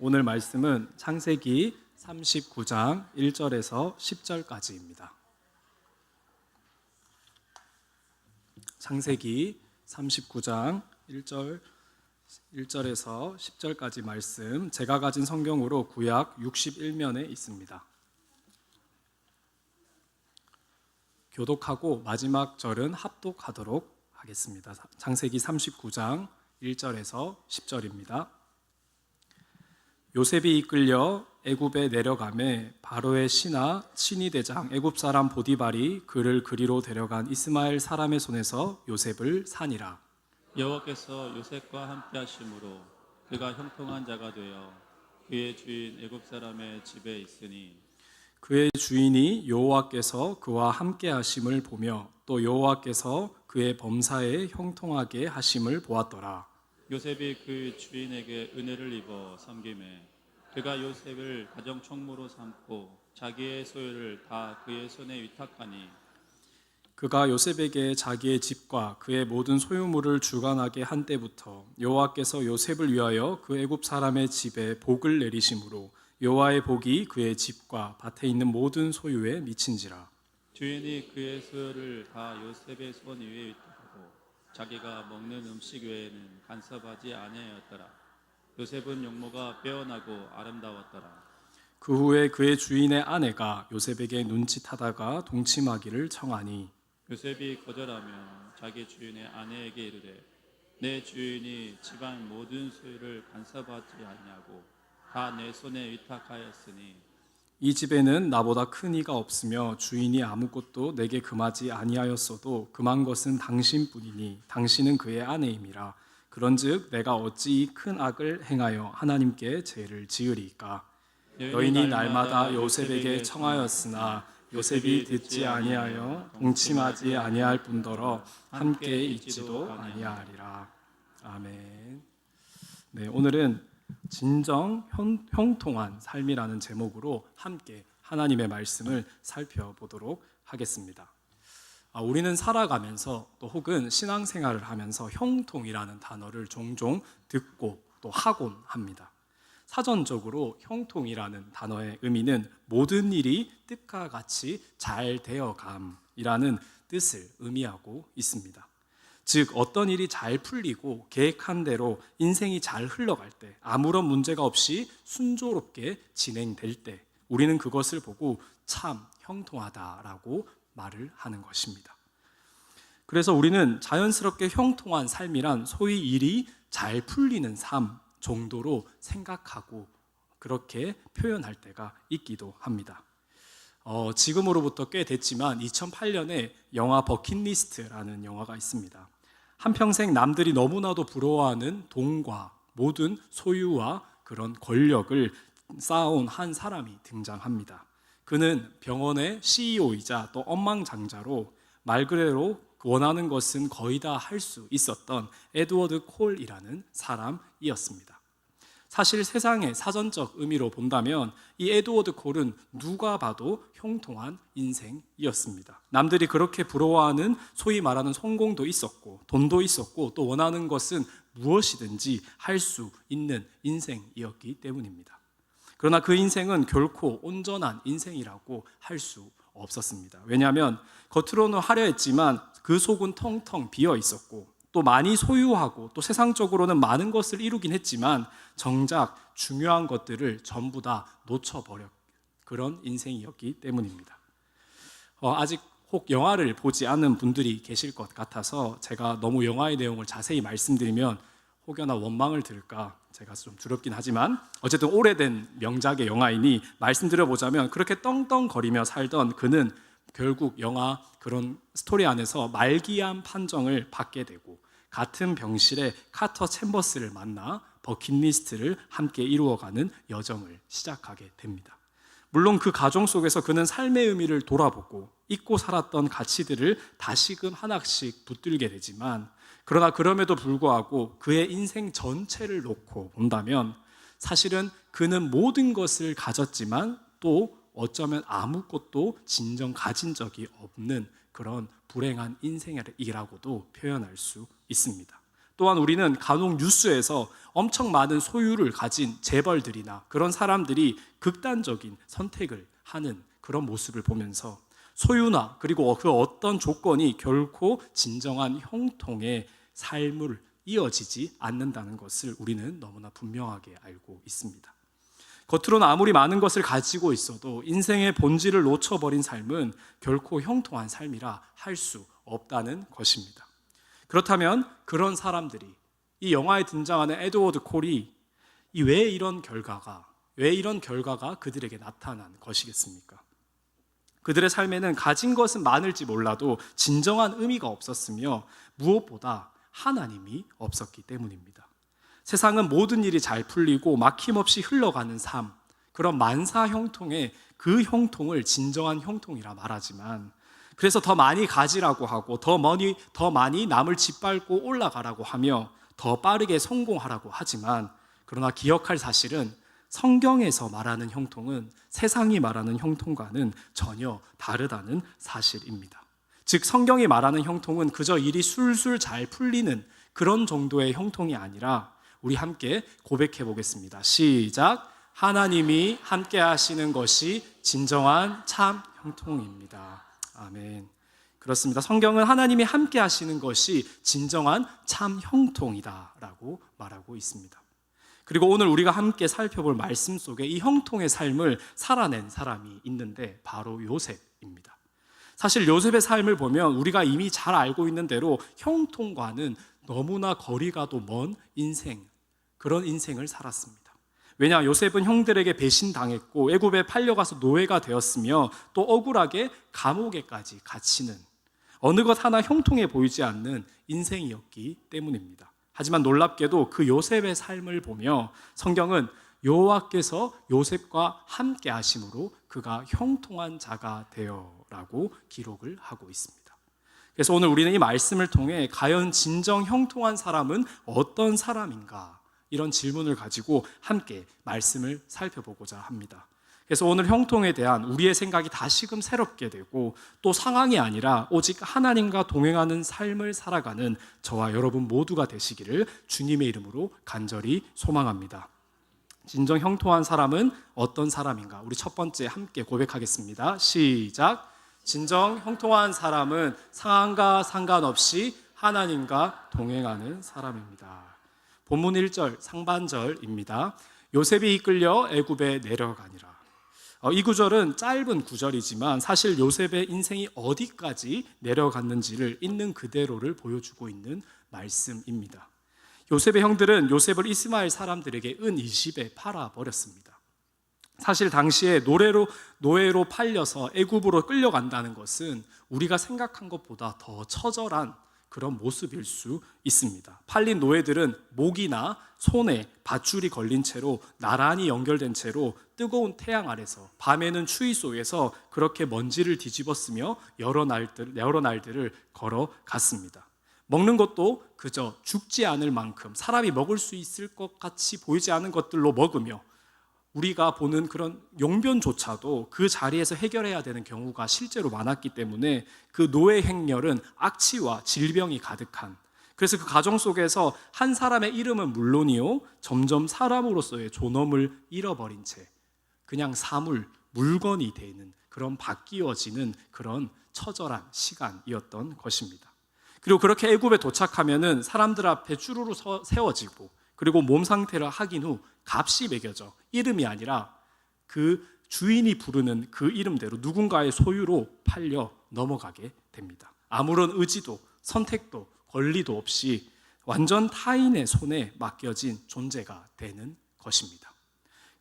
오늘 말씀은 창세기 39장 1절에서 10절까지입니다. 창세기 39장 1절에서 10절까지 말씀, 제가 가진 성경으로 구약 61면에 있습니다. 교독하고 마지막 절은 합독하도록 하겠습니다. 창세기 39장 1절에서 10절입니다. 요셉이 이끌려 애굽에 내려가매 바로의 신하 친위대장 애굽 사람 보디발이 그를 그리로 데려간 이스마엘 사람의 손에서 요셉을 산이라. 여호와께서 요셉과 함께 하심으로 그가 형통한 자가 되어 그의 주인 애굽 사람의 집에 있으니 그의 주인이 여호와께서 그와 함께 하심을 보며 또 여호와께서 그의 범사에 형통하게 하심을 보았더라. 요셉이 그 주인에게 은혜를 입어 섬김에 그가 요셉을 가정 총무로 삼고 자기의 소유를 다 그의 손에 위탁하니 그가 요셉에게 자기의 집과 그의 모든 소유물을 주관하게 한 때부터 여호와께서 요셉을 위하여 그 애굽 사람의 집에 복을 내리심으로 여호와의 복이 그의 집과 밭에 있는 모든 소유에 미친지라. 주인이 그의 소유를 다 요셉의 손 위에 위탁하고 자기가 먹는 음식 외에는 간섭하지 아니하였더라. 요셉은 용모가 빼어나고 아름다웠더라. 그 후에 그의 주인의 아내가 요셉에게 눈짓하다가 동침하기를 청하니 요셉이 거절하며 자기 주인의 아내에게 이르되 내 주인이 집안 모든 소유를 간섭하지 아니하고 다 내 손에 위탁하였으니 이 집에는 나보다 큰 이가 없으며 주인이 아무것도 내게 금하지 아니하였어도 금한 것은 당신뿐이니 당신은 그의 아내임이라. 그런즉 내가 어찌 이 큰 악을 행하여 하나님께 죄를 지으리이까. 여인이 날마다 요셉에게 청하였으나 요셉이 듣지 아니하여 동침하지 아니할 뿐더러 함께 있지도 아니하리라. 아멘. 네, 오늘은 진정 형통한 삶이라는 제목으로 함께 하나님의 말씀을 살펴보도록 하겠습니다. 우리는 살아가면서 또 혹은 신앙생활을 하면서 형통이라는 단어를 종종 듣고 또 하곤 합니다. 사전적으로 형통이라는 단어의 의미는 모든 일이 뜻과 같이 잘 되어감이라는 뜻을 의미하고 있습니다. 즉 어떤 일이 잘 풀리고 계획한 대로 인생이 잘 흘러갈 때, 아무런 문제가 없이 순조롭게 진행될 때 우리는 그것을 보고 참 형통하다라고 말을 하는 것입니다. 그래서 우리는 자연스럽게 형통한 삶이란 소위 일이 잘 풀리는 삶 정도로 생각하고 그렇게 표현할 때가 있기도 합니다. 지금으로부터 꽤 됐지만 2008년에 영화 버킷리스트라는 영화가 있습니다. 한평생 남들이 너무나도 부러워하는 돈과 모든 소유와 그런 권력을 쌓아온 한 사람이 등장합니다. 그는 병원의 CEO이자 또 억만장자로 말 그대로 원하는 것은 거의 다 할 수 있었던 에드워드 콜이라는 사람이었습니다. 사실 세상의 사전적 의미로 본다면 이 에드워드 콜은 누가 봐도 형통한 인생이었습니다. 남들이 그렇게 부러워하는 소위 말하는 성공도 있었고 돈도 있었고 또 원하는 것은 무엇이든지 할 수 있는 인생이었기 때문입니다. 그러나 그 인생은 결코 온전한 인생이라고 할 수 없었습니다. 왜냐하면 겉으로는 화려했지만 그 속은 텅텅 비어 있었고 또 많이 소유하고 또 세상적으로는 많은 것을 이루긴 했지만 정작 중요한 것들을 전부 다 놓쳐버렸 그런 인생이었기 때문입니다. 아직 혹 영화를 보지 않은 분들이 계실 것 같아서 제가 너무 영화의 내용을 자세히 말씀드리면 혹여나 원망을 들을까 제가 좀 두렵긴 하지만 어쨌든 오래된 명작의 영화이니 말씀드려보자면 그렇게 떵떵거리며 살던 그는 결국 영화 그런 스토리 안에서 말기암 판정을 받게 되고 같은 병실에 카터 챔버스를 만나 버킷리스트를 함께 이루어가는 여정을 시작하게 됩니다. 물론 그 과정 속에서 그는 삶의 의미를 돌아보고 잊고 살았던 가치들을 다시금 하나씩 붙들게 되지만 그러나 그럼에도 불구하고 그의 인생 전체를 놓고 본다면 사실은 그는 모든 것을 가졌지만 또 어쩌면 아무것도 진정 가진 적이 없는 그런 불행한 인생이라고도 표현할 수 있습니다. 또한 우리는 간혹 뉴스에서 엄청 많은 소유를 가진 재벌들이나 그런 사람들이 극단적인 선택을 하는 그런 모습을 보면서 소유나 그리고 그 어떤 조건이 결코 진정한 형통의 삶을 이어지지 않는다는 것을 우리는 너무나 분명하게 알고 있습니다. 겉으로는 아무리 많은 것을 가지고 있어도 인생의 본질을 놓쳐버린 삶은 결코 형통한 삶이라 할 수 없다는 것입니다. 그렇다면 그런 사람들이 이 영화에 등장하는 에드워드 콜이 왜 이런 결과가 그들에게 나타난 것이겠습니까? 그들의 삶에는 가진 것은 많을지 몰라도 진정한 의미가 없었으며 무엇보다 하나님이 없었기 때문입니다. 세상은 모든 일이 잘 풀리고 막힘없이 흘러가는 삶, 그런 만사 형통의 그 형통을 진정한 형통이라 말하지만, 그래서 더 많이 가지라고 하고 더 많이 남을 짓밟고 올라가라고 하며 더 빠르게 성공하라고 하지만, 그러나 기억할 사실은 성경에서 말하는 형통은 세상이 말하는 형통과는 전혀 다르다는 사실입니다. 즉 성경이 말하는 형통은 그저 일이 술술 잘 풀리는 그런 정도의 형통이 아니라, 우리 함께 고백해 보겠습니다. 시작. 하나님이 함께 하시는 것이 진정한 참 형통입니다. 아멘. 그렇습니다. 성경은 하나님이 함께 하시는 것이 진정한 참 형통이다라고 말하고 있습니다. 그리고 오늘 우리가 함께 살펴볼 말씀 속에 이 형통의 삶을 살아낸 사람이 있는데 바로 요셉입니다. 사실 요셉의 삶을 보면 우리가 이미 잘 알고 있는 대로 형통과는 너무나 거리가 또 먼 인생, 그런 인생을 살았습니다. 왜냐, 요셉은 형들에게 배신당했고 애굽에 팔려가서 노예가 되었으며 또 억울하게 감옥에까지 갇히는 어느 것 하나 형통해 보이지 않는 인생이었기 때문입니다. 하지만 놀랍게도 그 요셉의 삶을 보며 성경은 여호와께서 요셉과 함께 하심으로 그가 형통한 자가 되어라고 기록을 하고 있습니다. 그래서 오늘 우리는 이 말씀을 통해 과연 진정 형통한 사람은 어떤 사람인가, 이런 질문을 가지고 함께 말씀을 살펴보고자 합니다. 그래서 오늘 형통에 대한 우리의 생각이 다시금 새롭게 되고 또 상황이 아니라 오직 하나님과 동행하는 삶을 살아가는 저와 여러분 모두가 되시기를 주님의 이름으로 간절히 소망합니다. 진정 형통한 사람은 어떤 사람인가? 우리 첫 번째 함께 고백하겠습니다. 시작. 진정 형통한 사람은 상황과 상관없이 하나님과 동행하는 사람입니다. 본문 1절 상반절입니다. 요셉이 이끌려 애굽에 내려가니라. 이 구절은 짧은 구절이지만 사실 요셉의 인생이 어디까지 내려갔는지를 있는 그대로를 보여주고 있는 말씀입니다. 요셉의 형들은 요셉을 이스마엘 사람들에게 은 20에 팔아버렸습니다. 사실 당시에 노예로 팔려서 애굽으로 끌려간다는 것은 우리가 생각한 것보다 더 처절한 그런 모습일 수 있습니다. 팔린 노예들은 목이나 손에 밧줄이 걸린 채로 나란히 연결된 채로 뜨거운 태양 아래서 밤에는 추위 속에서 그렇게 먼지를 뒤집었으며 여러 날들을 걸어갔습니다. 먹는 것도 그저 죽지 않을 만큼 사람이 먹을 수 있을 것 같이 보이지 않은 것들로 먹으며 우리가 보는 그런 용변조차도 그 자리에서 해결해야 되는 경우가 실제로 많았기 때문에 그 노예 행렬은 악취와 질병이 가득한, 그래서 그 가정 속에서 한 사람의 이름은 물론이요 점점 사람으로서의 존엄을 잃어버린 채 그냥 물건이 되는 그런 바뀌어지는 그런 처절한 시간이었던 것입니다. 그리고 그렇게 애굽에 도착하면은 사람들 앞에 주르르 세워지고 그리고 몸 상태를 확인 후 값이 매겨져 이름이 아니라 그 주인이 부르는 그 이름대로 누군가의 소유로 팔려 넘어가게 됩니다. 아무런 의지도 선택도 권리도 없이 완전 타인의 손에 맡겨진 존재가 되는 것입니다.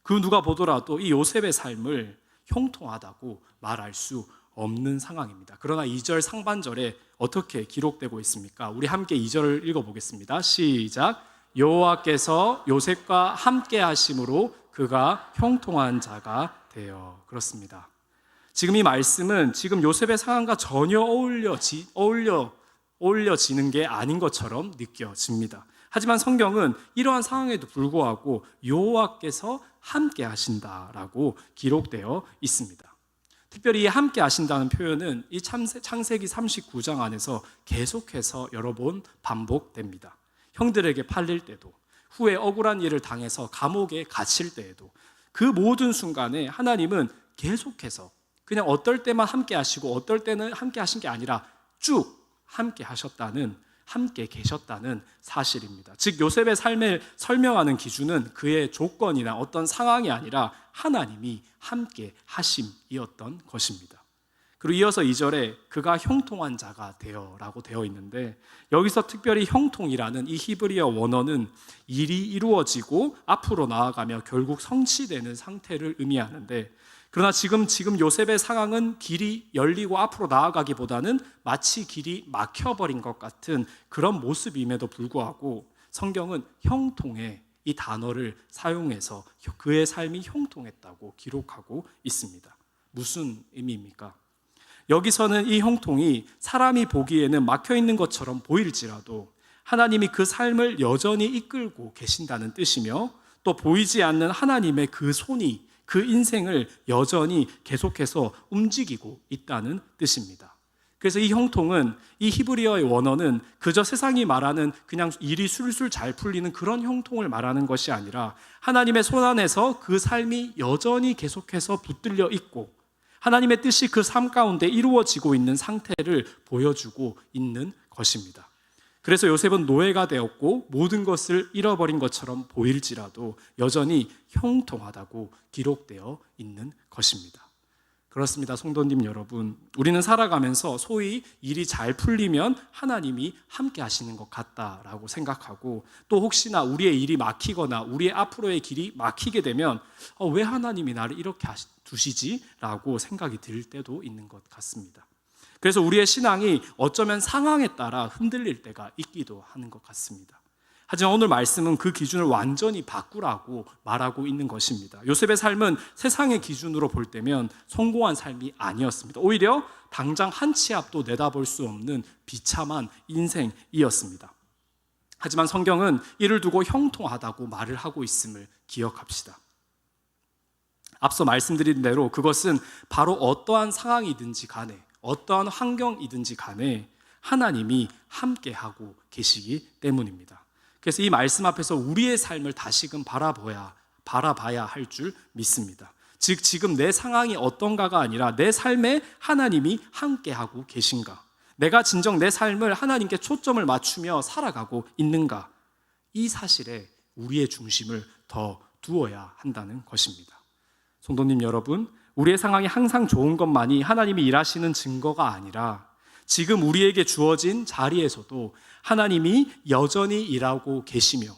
그 누가 보더라도 이 요셉의 삶을 형통하다고 말할 수 없는 상황입니다. 그러나 2절 상반절에 어떻게 기록되고 있습니까? 우리 함께 2절을 읽어보겠습니다. 시작. 여호와께서 요셉과 함께 하심으로 그가 형통한 자가 되어. 그렇습니다. 지금 이 말씀은 지금 요셉의 상황과 전혀 어울려지는 게 아닌 것처럼 느껴집니다. 하지만 성경은 이러한 상황에도 불구하고 여호와께서 함께 하신다라고 기록되어 있습니다. 특별히 함께 하신다는 표현은 이 창세기 39장 안에서 계속해서 여러 번 반복됩니다. 형들에게 팔릴 때도, 후에 억울한 일을 당해서 감옥에 갇힐 때에도 그 모든 순간에 하나님은 계속해서 그냥 어떨 때만 함께 하시고 어떨 때는 함께 하신 게 아니라 쭉 함께 하셨다는, 함께 계셨다는 사실입니다. 즉 요셉의 삶을 설명하는 기준은 그의 조건이나 어떤 상황이 아니라 하나님이 함께 하심이었던 것입니다. 그리고 이어서 2절에 그가 형통한 자가 되어라고 되어 있는데, 여기서 특별히 형통이라는 이 히브리어 원어는 일이 이루어지고 앞으로 나아가며 결국 성취되는 상태를 의미하는데, 그러나 지금 요셉의 상황은 길이 열리고 앞으로 나아가기보다는 마치 길이 막혀버린 것 같은 그런 모습임에도 불구하고 성경은 형통의 이 단어를 사용해서 그의 삶이 형통했다고 기록하고 있습니다. 무슨 의미입니까? 여기서는 이 형통이 사람이 보기에는 막혀있는 것처럼 보일지라도 하나님이 그 삶을 여전히 이끌고 계신다는 뜻이며, 또 보이지 않는 하나님의 그 손이 그 인생을 여전히 계속해서 움직이고 있다는 뜻입니다. 그래서 이 형통은, 이 히브리어의 원어는 그저 세상이 말하는 그냥 일이 술술 잘 풀리는 그런 형통을 말하는 것이 아니라 하나님의 손 안에서 그 삶이 여전히 계속해서 붙들려 있고 하나님의 뜻이 그 삶 가운데 이루어지고 있는 상태를 보여주고 있는 것입니다. 그래서 요셉은 노예가 되었고 모든 것을 잃어버린 것처럼 보일지라도 여전히 형통하다고 기록되어 있는 것입니다. 그렇습니다. 성도님 여러분, 우리는 살아가면서 소위 일이 잘 풀리면 하나님이 함께 하시는 것 같다라고 생각하고, 또 혹시나 우리의 일이 막히거나 우리의 앞으로의 길이 막히게 되면 왜 하나님이 나를 이렇게 두시지? 라고 생각이 들 때도 있는 것 같습니다. 그래서 우리의 신앙이 어쩌면 상황에 따라 흔들릴 때가 있기도 하는 것 같습니다. 하지만 오늘 말씀은 그 기준을 완전히 바꾸라고 말하고 있는 것입니다. 요셉의 삶은 세상의 기준으로 볼 때면 성공한 삶이 아니었습니다. 오히려 당장 한 치 앞도 내다볼 수 없는 비참한 인생이었습니다. 하지만 성경은 이를 두고 형통하다고 말을 하고 있음을 기억합시다. 앞서 말씀드린 대로 그것은 바로 어떠한 상황이든지 간에, 어떠한 환경이든지 간에 하나님이 함께하고 계시기 때문입니다. 그래서 이 말씀 앞에서 우리의 삶을 다시금 바라봐야 할 줄 믿습니다. 즉 지금 내 상황이 어떤가가 아니라 내 삶에 하나님이 함께하고 계신가, 내가 진정 내 삶을 하나님께 초점을 맞추며 살아가고 있는가, 이 사실에 우리의 중심을 더 두어야 한다는 것입니다. 성도님 여러분, 우리의 상황이 항상 좋은 것만이 하나님이 일하시는 증거가 아니라 지금 우리에게 주어진 자리에서도 하나님이 여전히 일하고 계시며,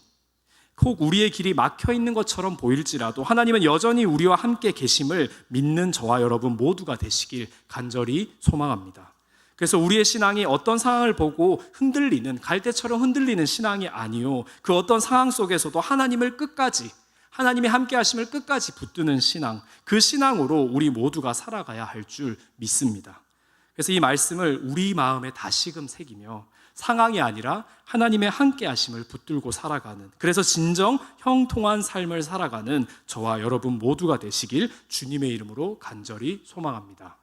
혹 우리의 길이 막혀 있는 것처럼 보일지라도 하나님은 여전히 우리와 함께 계심을 믿는 저와 여러분 모두가 되시길 간절히 소망합니다. 그래서 우리의 신앙이 어떤 상황을 보고 흔들리는, 갈대처럼 흔들리는 신앙이 아니요, 그 어떤 상황 속에서도 하나님을 끝까지, 하나님이 함께 하심을 끝까지 붙드는 신앙, 그 신앙으로 우리 모두가 살아가야 할 줄 믿습니다. 그래서 이 말씀을 우리 마음에 다시금 새기며 상황이 아니라 하나님의 함께 하심을 붙들고 살아가는, 그래서 진정 형통한 삶을 살아가는 저와 여러분 모두가 되시길 주님의 이름으로 간절히 소망합니다.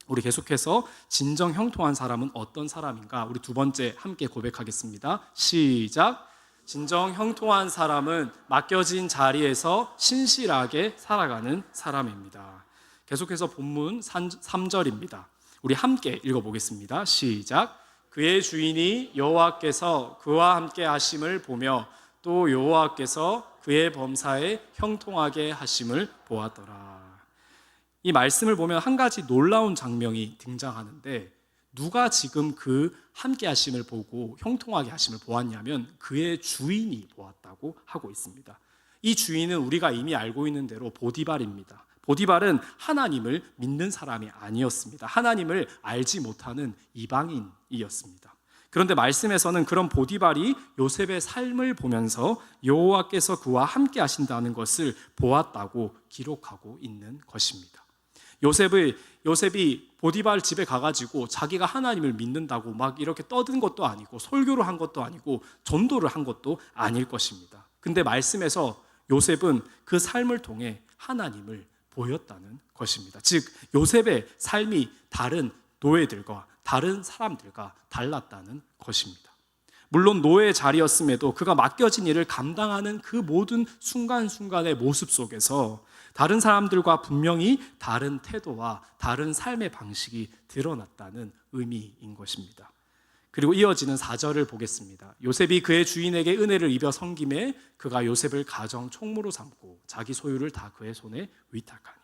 우리 계속해서 진정 형통한 사람은 어떤 사람인가, 우리 두 번째 함께 고백하겠습니다. 시작. 진정 형통한 사람은 맡겨진 자리에서 신실하게 살아가는 사람입니다. 계속해서 본문 3절입니다. 우리 함께 읽어보겠습니다. 시작. 그의 주인이 여호와께서 그와 함께 하심을 보며 또 여호와께서 그의 범사에 형통하게 하심을 보았더라. 이 말씀을 보면 한 가지 놀라운 장면이 등장하는데, 누가 지금 그 함께 하심을 보고 형통하게 하심을 보았냐면 그의 주인이 보았다고 하고 있습니다. 이 주인은 우리가 이미 알고 있는 대로 보디발입니다. 보디발은 하나님을 믿는 사람이 아니었습니다. 하나님을 알지 못하는 이방인이었습니다. 그런데 말씀에서는 그런 보디발이 요셉의 삶을 보면서 여호와께서 그와 함께 하신다는 것을 보았다고 기록하고 있는 것입니다. 요셉이 보디발 집에 가가지고 자기가 하나님을 믿는다고 막 이렇게 떠든 것도 아니고 설교를 한 것도 아니고 전도를 한 것도 아닐 것입니다. 근데 말씀에서 요셉은 그 삶을 통해 하나님을 보였다는 것입니다. 즉 요셉의 삶이 다른 노예들과 다른 사람들과 달랐다는 것입니다. 물론 노예의 자리였음에도 그가 맡겨진 일을 감당하는 그 모든 순간순간의 모습 속에서 다른 사람들과 분명히 다른 태도와 다른 삶의 방식이 드러났다는 의미인 것입니다. 그리고 이어지는 4절을 보겠습니다. 요셉이 그의 주인에게 은혜를 입어 섬김에 그가 요셉을 가정 총무로 삼고 자기 소유를 다 그의 손에 위탁하니.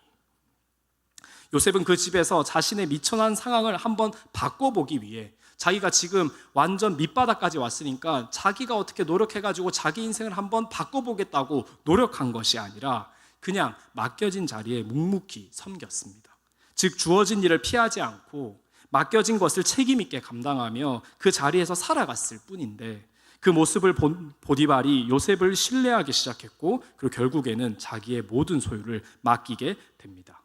요셉은 그 집에서 자신의 미천한 상황을 한번 바꿔보기 위해 자기가 지금 완전 밑바닥까지 왔으니까 자기가 어떻게 노력해가지고 자기 인생을 한번 바꿔보겠다고 노력한 것이 아니라 그냥 맡겨진 자리에 묵묵히 섬겼습니다. 즉 주어진 일을 피하지 않고 맡겨진 것을 책임 있게 감당하며 그 자리에서 살아갔을 뿐인데 그 모습을 본 보디발이 요셉을 신뢰하기 시작했고 그리고 결국에는 자기의 모든 소유를 맡기게 됩니다.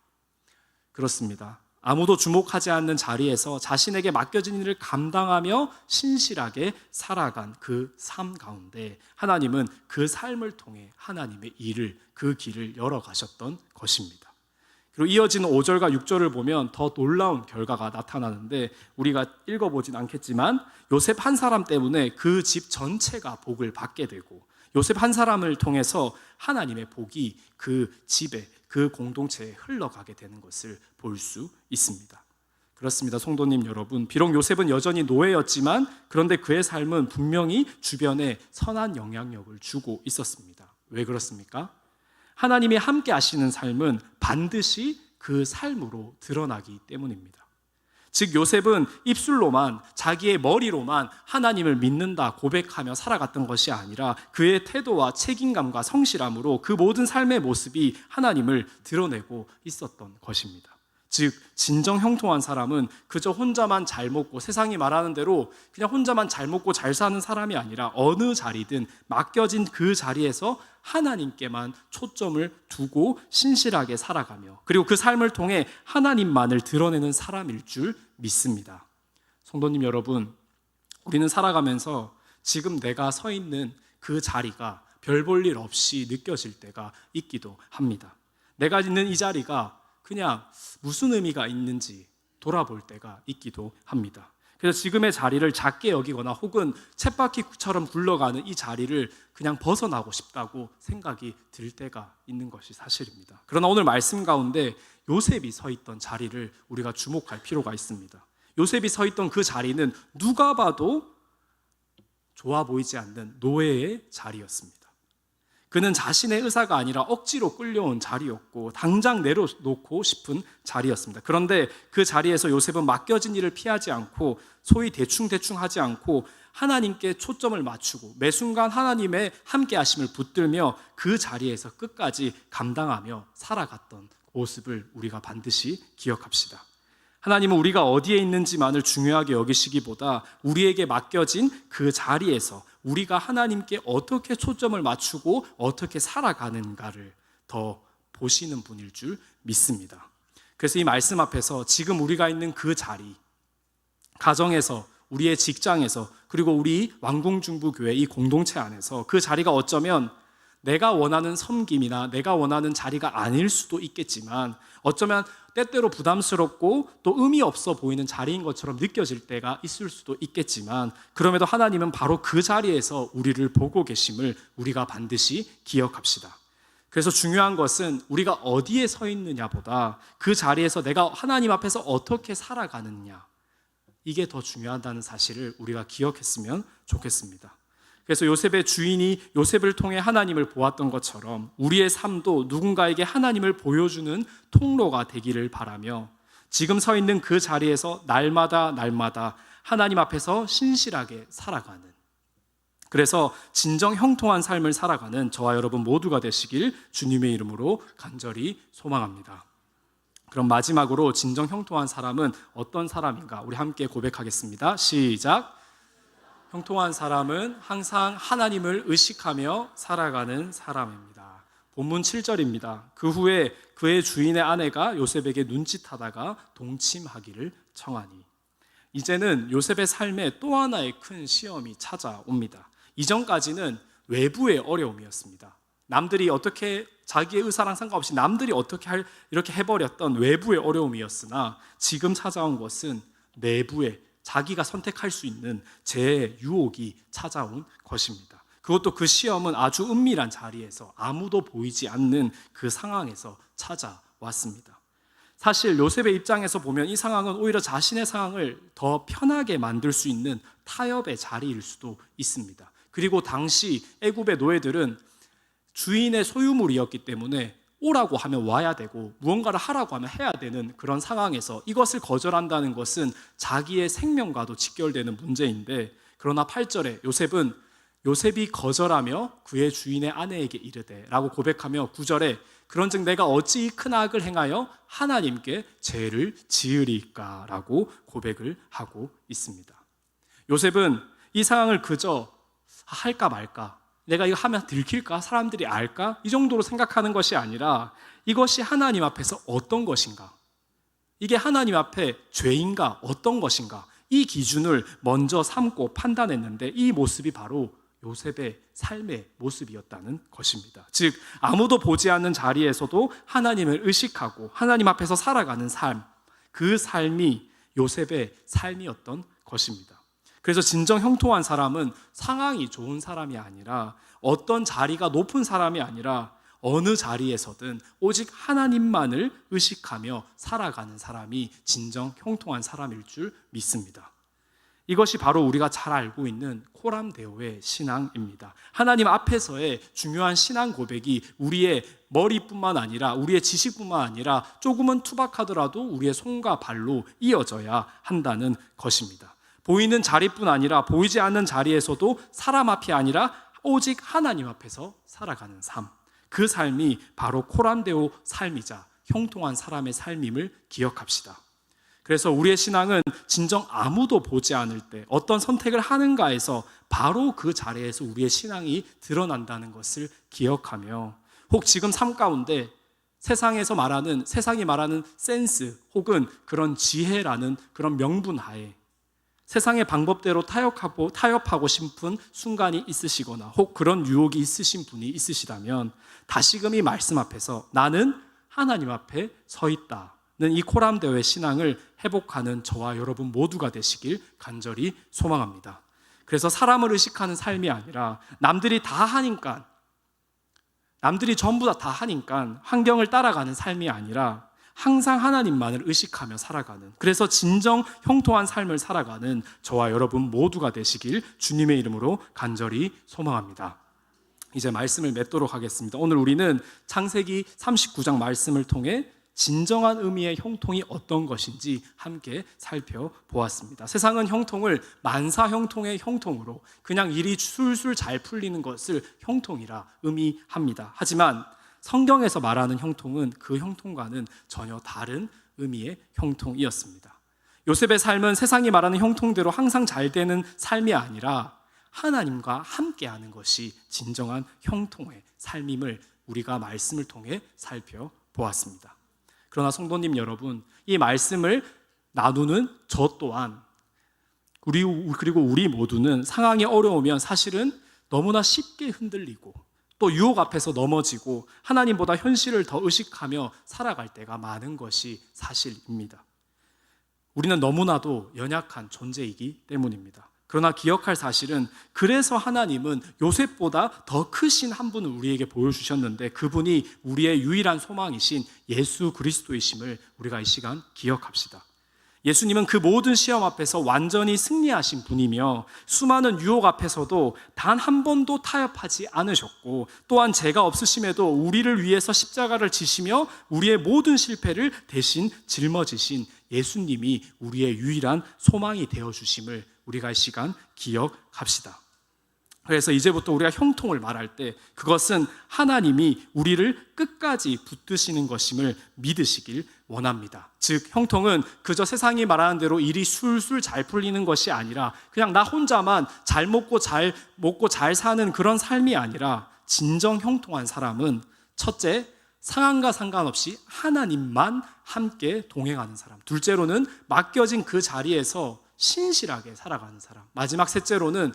그렇습니다. 아무도 주목하지 않는 자리에서 자신에게 맡겨진 일을 감당하며 신실하게 살아간 그 삶 가운데 하나님은 그 삶을 통해 하나님의 일을, 그 길을 열어가셨던 것입니다. 그리고 이어지는 5절과 6절을 보면 더 놀라운 결과가 나타나는데 우리가 읽어보진 않겠지만 요셉 한 사람 때문에 그 집 전체가 복을 받게 되고 요셉 한 사람을 통해서 하나님의 복이 그 집에, 그 공동체에 흘러가게 되는 것을 볼 수 있습니다. 그렇습니다. 성도님 여러분, 비록 요셉은 여전히 노예였지만 그런데 그의 삶은 분명히 주변에 선한 영향력을 주고 있었습니다. 왜 그렇습니까? 하나님이 함께 하시는 삶은 반드시 그 삶으로 드러나기 때문입니다. 즉 요셉은 입술로만 자기의 머리로만 하나님을 믿는다 고백하며 살아갔던 것이 아니라 그의 태도와 책임감과 성실함으로 그 모든 삶의 모습이 하나님을 드러내고 있었던 것입니다. 즉 진정 형통한 사람은 그저 혼자만 잘 먹고 세상이 말하는 대로 그냥 혼자만 잘 먹고 잘 사는 사람이 아니라 어느 자리든 맡겨진 그 자리에서 하나님께만 초점을 두고 신실하게 살아가며 그리고 그 삶을 통해 하나님만을 드러내는 사람일 줄 믿습니다. 성도님 여러분, 우리는 살아가면서 지금 내가 서 있는 그 자리가 별 볼 일 없이 느껴질 때가 있기도 합니다. 내가 있는 이 자리가 그냥 무슨 의미가 있는지 돌아볼 때가 있기도 합니다. 그래서 지금의 자리를 작게 여기거나 혹은 쳇바퀴처럼 굴러가는 이 자리를 그냥 벗어나고 싶다고 생각이 들 때가 있는 것이 사실입니다. 그러나 오늘 말씀 가운데 요셉이 서 있던 자리를 우리가 주목할 필요가 있습니다. 요셉이 서 있던 그 자리는 누가 봐도 좋아 보이지 않는 노예의 자리였습니다. 그는 자신의 의사가 아니라 억지로 끌려온 자리였고 당장 내려놓고 싶은 자리였습니다. 그런데 그 자리에서 요셉은 맡겨진 일을 피하지 않고 소위 대충대충 하지 않고 하나님께 초점을 맞추고 매 순간 하나님의 함께 하심을 붙들며 그 자리에서 끝까지 감당하며 살아갔던 모습을 우리가 반드시 기억합시다. 하나님은 우리가 어디에 있는지만을 중요하게 여기시기보다 우리에게 맡겨진 그 자리에서 우리가 하나님께 어떻게 초점을 맞추고 어떻게 살아가는가를 더 보시는 분일 줄 믿습니다. 그래서 이 말씀 앞에서 지금 우리가 있는 그 자리, 가정에서, 우리의 직장에서, 그리고 우리 왕궁중부교회 이 공동체 안에서 그 자리가 어쩌면 내가 원하는 섬김이나 내가 원하는 자리가 아닐 수도 있겠지만 어쩌면 때때로 부담스럽고 또 의미 없어 보이는 자리인 것처럼 느껴질 때가 있을 수도 있겠지만 그럼에도 하나님은 바로 그 자리에서 우리를 보고 계심을 우리가 반드시 기억합시다. 그래서 중요한 것은 우리가 어디에 서 있느냐보다 그 자리에서 내가 하나님 앞에서 어떻게 살아가느냐, 이게 더 중요하다는 사실을 우리가 기억했으면 좋겠습니다. 그래서 요셉의 주인이 요셉을 통해 하나님을 보았던 것처럼 우리의 삶도 누군가에게 하나님을 보여주는 통로가 되기를 바라며 지금 서 있는 그 자리에서 날마다 하나님 앞에서 신실하게 살아가는, 그래서 진정 형통한 삶을 살아가는 저와 여러분 모두가 되시길 주님의 이름으로 간절히 소망합니다. 그럼 마지막으로 진정 형통한 사람은 어떤 사람인가 우리 함께 고백하겠습니다. 시작. 형통한 사람은 항상 하나님을 의식하며 살아가는 사람입니다. 본문 7절입니다. 그 후에 그의 주인의 아내가 요셉에게 눈짓하다가 동침하기를 청하니. 이제는 요셉의 삶에 또 하나의 큰 시험이 찾아옵니다. 이전까지는 외부의 어려움이었습니다. 남들이 어떻게 자기의 의사랑 상관없이 남들이 이렇게 해버렸던 외부의 어려움이었으나 지금 찾아온 것은 내부의 자기가 선택할 수 있는 제 유혹이 찾아온 것입니다. 그것도 그 시험은 아주 은밀한 자리에서 아무도 보이지 않는 그 상황에서 찾아왔습니다. 사실 요셉의 입장에서 보면 이 상황은 오히려 자신의 상황을 더 편하게 만들 수 있는 타협의 자리일 수도 있습니다. 그리고 당시 애굽의 노예들은 주인의 소유물이었기 때문에 오라고 하면 와야 되고 무언가를 하라고 하면 해야 되는 그런 상황에서 이것을 거절한다는 것은 자기의 생명과도 직결되는 문제인데, 그러나 8절에 요셉이 거절하며 그의 주인의 아내에게 이르되 라고 고백하며 9절에 그런즉 내가 어찌 이 큰 악을 행하여 하나님께 죄를 지으리까 라고 고백을 하고 있습니다. 요셉은 이 상황을 그저 할까 말까, 내가 이거 하면 들킬까? 사람들이 알까? 이 정도로 생각하는 것이 아니라 이것이 하나님 앞에서 어떤 것인가? 이게 하나님 앞에 죄인가? 어떤 것인가? 이 기준을 먼저 삼고 판단했는데 이 모습이 바로 요셉의 삶의 모습이었다는 것입니다. 즉 아무도 보지 않는 자리에서도 하나님을 의식하고 하나님 앞에서 살아가는 삶, 그 삶이 요셉의 삶이었던 것입니다. 그래서 진정 형통한 사람은 상황이 좋은 사람이 아니라, 어떤 자리가 높은 사람이 아니라 어느 자리에서든 오직 하나님만을 의식하며 살아가는 사람이 진정 형통한 사람일 줄 믿습니다. 이것이 바로 우리가 잘 알고 있는 코람데오의 신앙입니다. 하나님 앞에서의 중요한 신앙 고백이 우리의 머리뿐만 아니라 우리의 지식뿐만 아니라 조금은 투박하더라도 우리의 손과 발로 이어져야 한다는 것입니다. 보이는 자리뿐 아니라 보이지 않는 자리에서도 사람 앞이 아니라 오직 하나님 앞에서 살아가는 삶, 그 삶이 바로 코람데오 삶이자 형통한 사람의 삶임을 기억합시다. 그래서 우리의 신앙은 진정 아무도 보지 않을 때 어떤 선택을 하는가에서 바로 그 자리에서 우리의 신앙이 드러난다는 것을 기억하며, 혹 지금 삶 가운데 세상이 말하는 센스 혹은 그런 지혜라는 그런 명분하에 세상의 방법대로 타협하고 싶은 순간이 있으시거나 혹 그런 유혹이 있으신 분이 있으시다면 다시금 이 말씀 앞에서 나는 하나님 앞에 서 있다는 이 코람데오의 신앙을 회복하는 저와 여러분 모두가 되시길 간절히 소망합니다. 그래서 사람을 의식하는 삶이 아니라 남들이 전부 다 하니까 환경을 따라가는 삶이 아니라 항상 하나님만을 의식하며 살아가는, 그래서 진정 형통한 삶을 살아가는 저와 여러분 모두가 되시길 주님의 이름으로 간절히 소망합니다. 이제 말씀을 맺도록 하겠습니다. 오늘 우리는 창세기 39장 말씀을 통해 진정한 의미의 형통이 어떤 것인지 함께 살펴보았습니다. 세상은 형통을 만사 형통의 형통으로 그냥 일이 술술 잘 풀리는 것을 형통이라 의미합니다. 하지만 성경에서 말하는 형통은 그 형통과는 전혀 다른 의미의 형통이었습니다. 요셉의 삶은 세상이 말하는 형통대로 항상 잘 되는 삶이 아니라 하나님과 함께하는 것이 진정한 형통의 삶임을 우리가 말씀을 통해 살펴보았습니다. 그러나 성도님 여러분, 이 말씀을 나누는 저 또한 그리고 우리 모두는 상황이 어려우면 사실은 너무나 쉽게 흔들리고 또 유혹 앞에서 넘어지고 하나님보다 현실을 더 의식하며 살아갈 때가 많은 것이 사실입니다. 우리는 너무나도 연약한 존재이기 때문입니다. 그러나 기억할 사실은, 그래서 하나님은 요셉보다 더 크신 한 분을 우리에게 보여주셨는데 그분이 우리의 유일한 소망이신 예수 그리스도이심을 우리가 이 시간 기억합시다. 예수님은 그 모든 시험 앞에서 완전히 승리하신 분이며 수많은 유혹 앞에서도 단 한 번도 타협하지 않으셨고, 또한 죄가 없으심에도 우리를 위해서 십자가를 지시며 우리의 모든 실패를 대신 짊어지신 예수님이 우리의 유일한 소망이 되어주심을 우리가 이 시간 기억합시다. 그래서 이제부터 우리가 형통을 말할 때 그것은 하나님이 우리를 끝까지 붙드시는 것임을 믿으시길 원합니다. 즉 형통은 그저 세상이 말하는 대로 일이 술술 잘 풀리는 것이 아니라 그냥 나 혼자만 잘 먹고 잘 사는 그런 삶이 아니라, 진정 형통한 사람은 첫째, 상황과 상관없이 하나님만 함께 동행하는 사람, 둘째로는 맡겨진 그 자리에서 신실하게 살아가는 사람, 마지막 셋째로는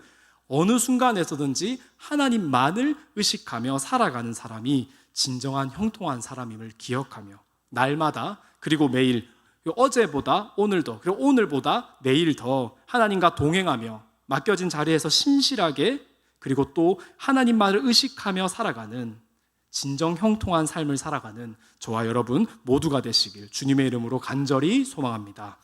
어느 순간에서든지 하나님만을 의식하며 살아가는 사람이 진정한 형통한 사람임을 기억하며 날마다 그리고 매일 그리고 어제보다 오늘도, 그리고 오늘보다 내일 더 하나님과 동행하며 맡겨진 자리에서 신실하게, 그리고 또 하나님만을 의식하며 살아가는 진정 형통한 삶을 살아가는 저와 여러분 모두가 되시길 주님의 이름으로 간절히 소망합니다.